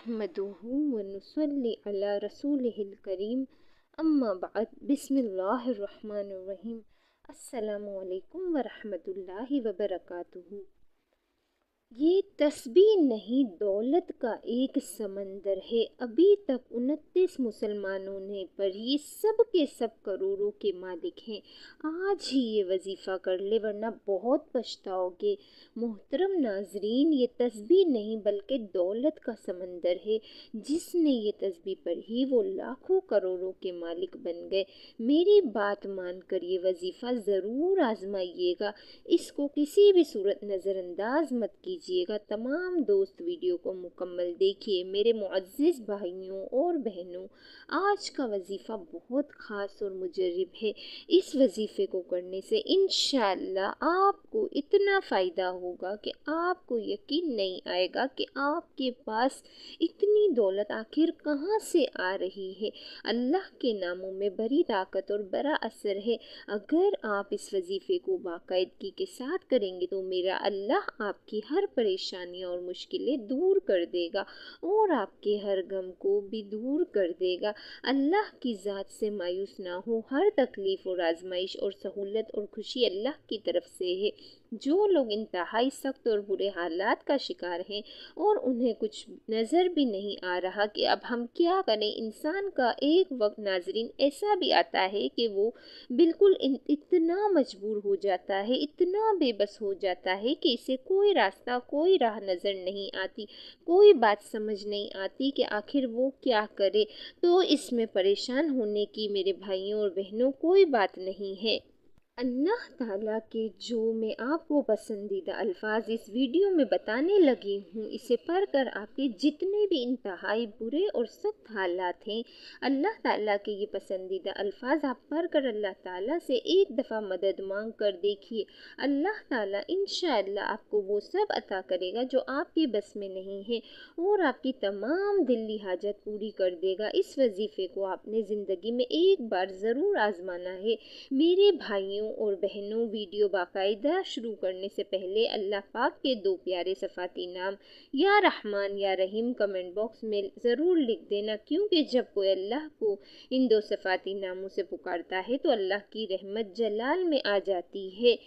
नहमदुहु व नुसल्ली अला रसूलिहिल करीम अम्मा बाद बिस्मिल्लाहिर रहमानिर रहीम। अस्सलामु अलैकुम व रहमतुल्लाहि व बरकातुहू। ये तस्बीह नहीं दौलत का एक समंदर है। अभी तक 29 मुसलमानों ने पढ़ी, सब के सब करोड़ों के मालिक हैं। आज ही ये वजीफ़ा कर ले वरना बहुत पछताओगे। मोहतरम नाजरीन, ये तस्बीह नहीं बल्कि दौलत का समंदर है। जिसने ये तस्बीह पढ़ी वो लाखों करोड़ों के मालिक बन गए। मेरी बात मानकर ये वजीफ़ा ज़रूर आजमाइएगा। इसको किसी भी सूरत नज़रअंदाज मत कीजिएगा। तमाम दोस्त वीडियो को मुकम्मल देखिए। मेरे मुअज़्ज़िज़ भाइयों और बहनों, आज का वजीफ़ा बहुत ख़ास और मुजर्रब है। इस वजीफ़े को करने से इंशाअल्लाह आपको इतना फ़ायदा होगा कि आपको यकीन नहीं आएगा कि आपके पास इतनी दौलत आखिर कहाँ से आ रही है। अल्लाह के नामों में बड़ी ताकत और बड़ा असर है। अगर आप इस वजीफ़े को बाकायदगी के साथ करेंगे तो मेरा अल्लाह आपकी हर परेशानी और मुश्किलें दूर कर देगा और आपके हर गम को भी दूर कर देगा। अल्लाह की ज़ात से मायूस ना हो। हर तकलीफ़ और आजमाइश और सहूलत और खुशी अल्लाह की तरफ से है। जो लोग इंतहाई सख्त और बुरे हालात का शिकार हैं और उन्हें कुछ नज़र भी नहीं आ रहा कि अब हम क्या करें, इंसान का एक वक्त नाजरीन ऐसा भी आता है कि वो बिल्कुल इतना मजबूर हो जाता है, इतना बेबस हो जाता है कि इसे कोई रास्ता, कोई राह नज़र नहीं आती, कोई बात समझ नहीं आती कि आखिर वो क्या करे। तो इसमें परेशान होने की मेरे भाइयों और बहनों कोई बात नहीं है। अल्लाह ताला के जो मैं आपको पसंदीदा अल्फाज इस वीडियो में बताने लगी हूँ, इसे पढ़कर आपके जितने भी इंतहाई बुरे और सख्त हालात हैं, अल्लाह ताला के ये पसंदीदा अल्फाज आप पढ़कर अल्लाह ताला से एक दफ़ा मदद मांग कर देखिए। अल्लाह ताला इंशाअल्लाह आपको वो सब अता करेगा जो आपके बस में नहीं है और आपकी तमाम दिली हाजत पूरी कर देगा। इस वजीफ़े को आपने ज़िंदगी में एक बार ज़रूर आजमाना है। मेरे भाइयों और बहनों, वीडियो बाकायदा शुरू करने से पहले अल्लाह पाक के दो प्यारे सफ़ाती नाम या रहमान या रहीम कमेंट बॉक्स में ज़रूर लिख देना, क्योंकि जब कोई अल्लाह को इन दो सफ़ाती नामों से पुकारता है तो अल्लाह की रहमत जलाल में आ जाती है।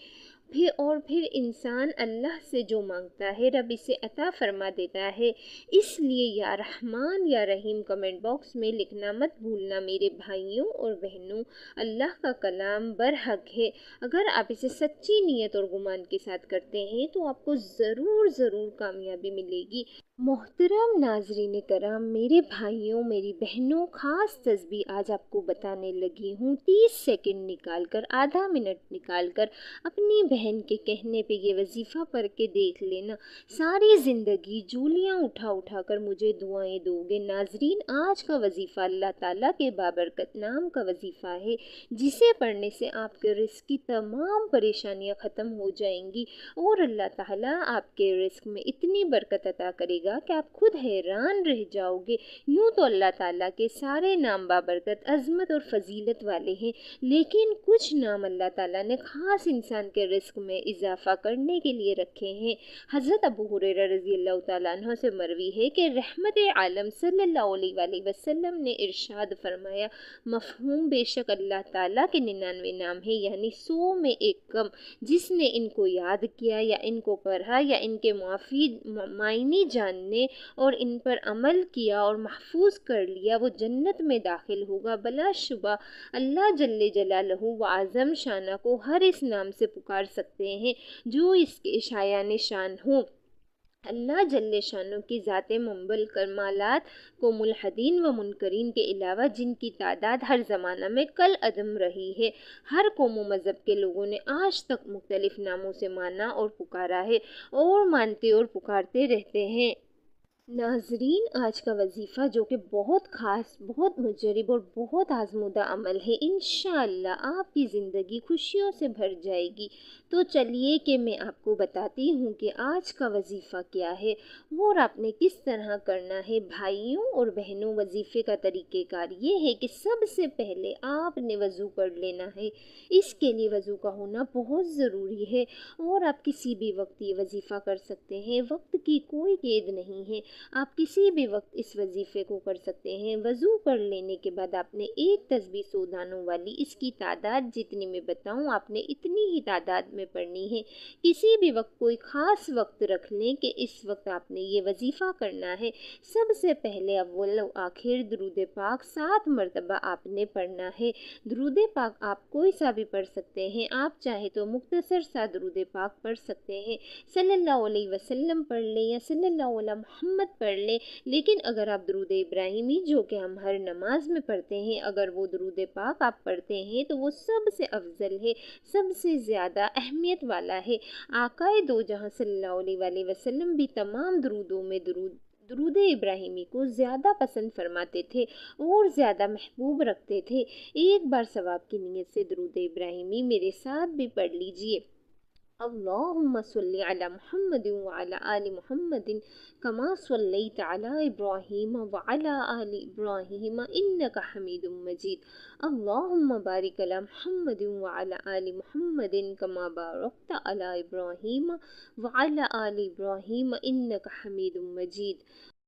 फिर इंसान अल्लाह से जो मांगता है रब इसे अता फरमा देता है। इसलिए या रहमान या रहीम कमेंट बॉक्स में लिखना मत भूलना मेरे भाइयों और बहनों। अल्लाह का कलाम बरहक है। अगर आप इसे सच्ची नीयत और गुमान के साथ करते हैं तो आपको ज़रूर कामयाबी मिलेगी। मोहतरम नाजरीन कराम, मेरे भाइयों, मेरी बहनों, ख़ास तस्बीह आज आपको बताने लगी हूँ। 30 सेकंड निकाल कर, आधा मिनट निकाल कर अपनी बहन के कहने पे ये वजीफ़ा पढ़ के देख लेना। सारी ज़िंदगी जूलियाँ उठा कर मुझे दुआएं दोगे। नाजरीन, आज का वजीफ़ा अल्लाह ताला के बाबरकत नाम का वजीफ़ा है, जिसे पढ़ने से आपके रिस्क की तमाम परेशानियाँ ख़त्म हो जाएंगी और अल्लाह ताला आपके रिस्क में इतनी बरकत अता करेगा कि आप खुद हैरान रह जाओगे। यूँ तो अल्लाह ताला के सारे नाम बाबरकत, अज़मत और फजीलत वाले हैं, लेकिन कुछ नाम अल्लाह ताला ने ख़ास इंसान के रिस्क में इजाफ़ा करने के लिए रखे हैं। हज़रत अबू हुरैरा रज़ी अल्लाह ताला अन्हु से मरवी है कि रहमत आलम सल्लल्लाहु अलैहि वसल्लम ने इरशाद फरमाया, मफ़हूम बेशक अल्लाह ताला के 99 नाम है, यानी 100 में एक कम। जिसने इनको याद किया या इनको पढ़ा या इनके मायने जानने और इन पर अमल किया और महफूज कर लिया, वो जन्नत में दाखिल होगा। बलाशुबा अल्लाह जल्ले जलालहू व आज़म शाना को हर इस नाम से पुकार सकते हैं जो इसके शायान शान हो। अल्लाह जल्ले शानों की ज़ाते मुंबल कमालात को मुलहदीन व मुनकरीन के अलावा जिनकी तादाद हर ज़माना में कल अदम रही है, हर कौम व मज़हब के लोगों ने आज तक मुख्तलिफ नामों से माना और पुकारा है और मानते और पुकारते रहते हैं। नाजरीन, आज का वजीफ़ा जो कि बहुत ख़ास, बहुत मुजरब और बहुत आजमूदा अमल है, इंशाअल्लाह आपकी ज़िंदगी खुशियों से भर जाएगी। तो चलिए कि मैं आपको बताती हूँ कि आज का वजीफ़ा क्या है और आपने किस तरह करना है। भाइयों और बहनों, वजीफ़े का तरीक़ेकार ये है कि सबसे पहले आपने वज़ू कर लेना है। इसके लिए वज़ू का होना बहुत ज़रूरी है और आप किसी भी वक्त ये वजीफ़ा कर सकते हैं। वक्त की कोई कैद नहीं है। آپ کسی بھی وقت اس وظیفے کو کر سکتے ہیں۔ وضو کر لینے کے بعد آپ نے ایک تسبیح 100 دانوں والی، اس کی تعداد جتنی میں بتاؤں آپ نے اتنی ہی تعداد میں پڑھنی ہے۔ کسی بھی وقت کوئی خاص وقت رکھ لیں کہ اس وقت آپ نے یہ وظیفہ کرنا ہے۔ سب سے پہلے اول و آخر درود پاک 7 مرتبہ آپ نے پڑھنا ہے۔ درود پاک آپ کوئی سا بھی پڑھ سکتے ہیں، آپ چاہے تو مختصر سا درود پاک پڑھ سکتے ہیں، صلی اللہ علیہ وسلم پڑھ لیں یا صلی اللہ علیہ محمد پڑھ لیں، لیکن اگر آپ درود ابراہیمی جو کہ ہم ہر نماز میں پڑھتے ہیں، اگر وہ درود پاک آپ پڑھتے ہیں تو وہ سب سے افضل ہے، سب سے زیادہ اہمیت والا ہے۔ آقا دو جہاں صلی اللہ علیہ وآلہ وسلم بھی تمام درودوں میں درود ابراہیمی کو زیادہ پسند فرماتے تھے اور زیادہ محبوب رکھتے تھے۔ ایک بار ثواب کی نیت سے درود ابراہیمی میرے ساتھ بھی پڑھ لیجئے۔ اللہم صلی علی محمد وعلی آل محمد کما صلیت علی ابراہیم وعلی آل ابراہیم انک حمید مجید۔ اللہم بارک علی محمد وعلی آل محمد کما بارکت علی ابراہیم وعلی آل ابراہیم انک حمید مجید۔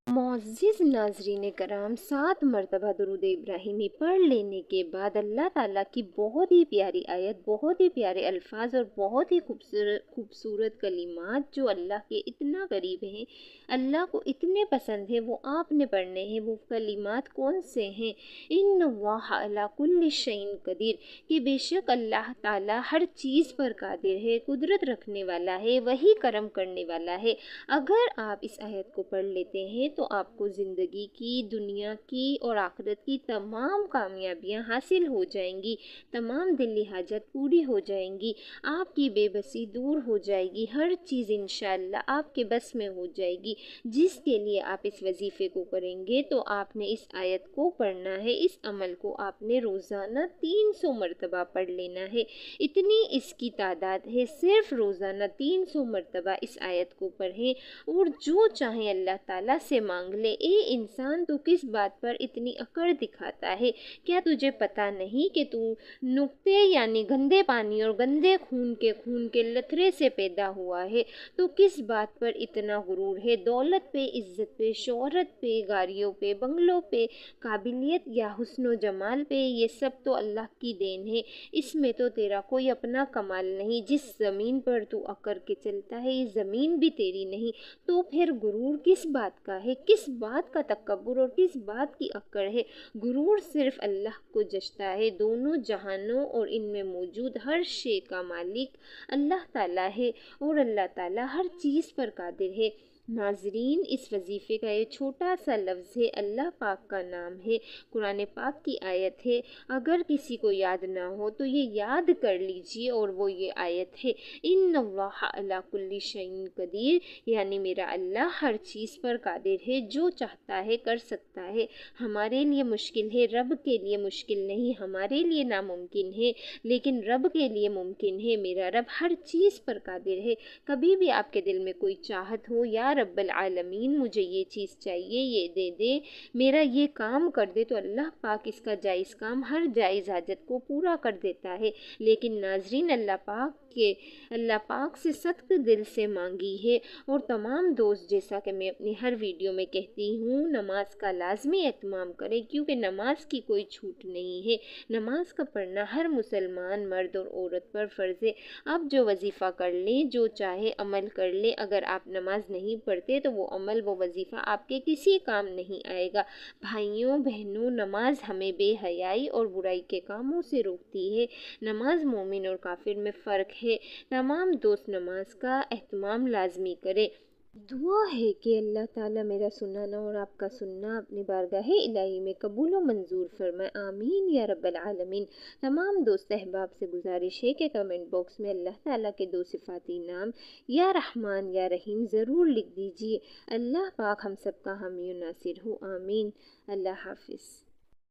معزز ناظرین کرام، 7 مرتبہ درود ابراہیمی پڑھ لینے کے بعد اللہ تعالیٰ کی بہت ہی پیاری آیت، بہت ہی پیارے الفاظ اور بہت ہی خوبصورت کلمات جو اللہ کے اتنا قریب ہیں، اللہ کو اتنے پسند ہیں، وہ آپ نے پڑھنے ہیں۔ وہ کلمات کون سے ہیں؟ ان اللہ علی کل شیء قدیر، کہ بے شک اللہ تعالیٰ ہر چیز پر قادر ہے، قدرت رکھنے والا ہے، وہی کرم کرنے والا ہے۔ اگر آپ اس آیت کو پڑھ لیتے ہیں تو آپ کو زندگی کی، دنیا کی اور آخرت کی تمام کامیابیاں حاصل ہو جائیں گی، تمام دلی حاجت پوری ہو جائیں گی، آپ کی بے بسی دور ہو جائے گی، ہر چیز انشاءاللہ آپ کے بس میں ہو جائے گی۔ جس کے لیے آپ اس وظیفے کو کریں گے تو آپ نے اس آیت کو پڑھنا ہے، اس عمل کو آپ نے روزانہ 300 مرتبہ پڑھ لینا ہے۔ اتنی اس کی تعداد ہے، صرف روزانہ 300 مرتبہ اس آیت کو پڑھیں اور جو چاہیں اللہ تعالیٰ سے مانگ لے۔ اے انسان، تو کس بات پر اتنی اکڑ دکھاتا ہے؟ کیا تجھے پتا نہیں کہ تو نقطے یعنی گندے پانی اور گندے خون کے لتھڑے سے پیدا ہوا ہے؟ تو کس بات پر اتنا غرور ہے؟ دولت پہ، عزت پہ، شہرت پہ، گاڑیوں پہ، بنگلوں پہ، قابلیت یا حسن و جمال پہ، یہ سب تو اللہ کی دین ہے، اس میں تو تیرا کوئی اپنا کمال نہیں۔ جس زمین پر تو اکڑ کے چلتا ہے یہ زمین بھی تیری نہیں، تو پھر غرور کس بات کا ہے؟ کس بات کا تکبر اور کس بات کی اکڑ ہے؟ غرور صرف اللہ کو جچتا ہے۔ دونوں جہانوں اور ان میں موجود ہر شے کا مالک اللہ تعالیٰ ہے اور اللہ تعالیٰ ہر چیز پر قادر ہے۔ ناظرین، اس وظیفے کا یہ چھوٹا سا لفظ ہے، اللہ پاک کا نام ہے، قرآن پاک کی آیت ہے۔ اگر کسی کو یاد نہ ہو تو یہ یاد کر لیجئے، اور وہ یہ آیت ہے، ان اللہ علی کل شیء قدیر، یعنی میرا اللہ ہر چیز پر قادر ہے، جو چاہتا ہے کر سکتا ہے۔ ہمارے لیے مشکل ہے، رب کے لیے مشکل نہیں، ہمارے لیے ناممکن ہے لیکن رب کے لیے ممکن ہے۔ میرا رب ہر چیز پر قادر ہے۔ کبھی بھی آپ کے دل میں کوئی چاہت ہو، یا رب العالمین مجھے یہ چیز چاہیے، یہ دے دے، میرا یہ کام کر دے، تو اللہ پاک اس کا جائز کام، ہر جائز حاجت کو پورا کر دیتا ہے۔ لیکن ناظرین، اللہ پاک سے صدق دل سے مانگی ہے۔ اور تمام دوست، جیسا کہ میں اپنی ہر ویڈیو میں کہتی ہوں، نماز کا لازمی اہتمام کریں، کیونکہ نماز کی کوئی چھوٹ نہیں ہے۔ نماز کا پڑھنا ہر مسلمان مرد اور عورت پر فرض ہے۔ آپ جو وظیفہ کر لیں، جو چاہے عمل کر لیں، اگر آپ نماز نہیں پڑھتے تو وہ عمل، وہ وظیفہ آپ کے کسی کام نہیں آئے گا۔ بھائیوں بہنوں، نماز ہمیں بے حیائی اور برائی کے کاموں سے روکتی ہے۔ نماز مومن اور کافر میں فرق ہے۔ تمام دوست نماز کا اہتمام لازمی کریں۔ دعا ہے کہ اللہ تعالیٰ میرا سنانا اور آپ کا سننا اپنی بارگاہ الہی میں قبول و منظور فرمائے، آمین یا رب العالمین۔ تمام دوست احباب سے گزارش ہے کہ کمنٹ باکس میں اللہ تعالیٰ کے 2 صفاتی نام یا رحمان یا رحیم ضرور لکھ دیجیے۔ اللہ پاک ہم سب کا حامی و ناصر ہو، آمین۔ اللہ حافظ۔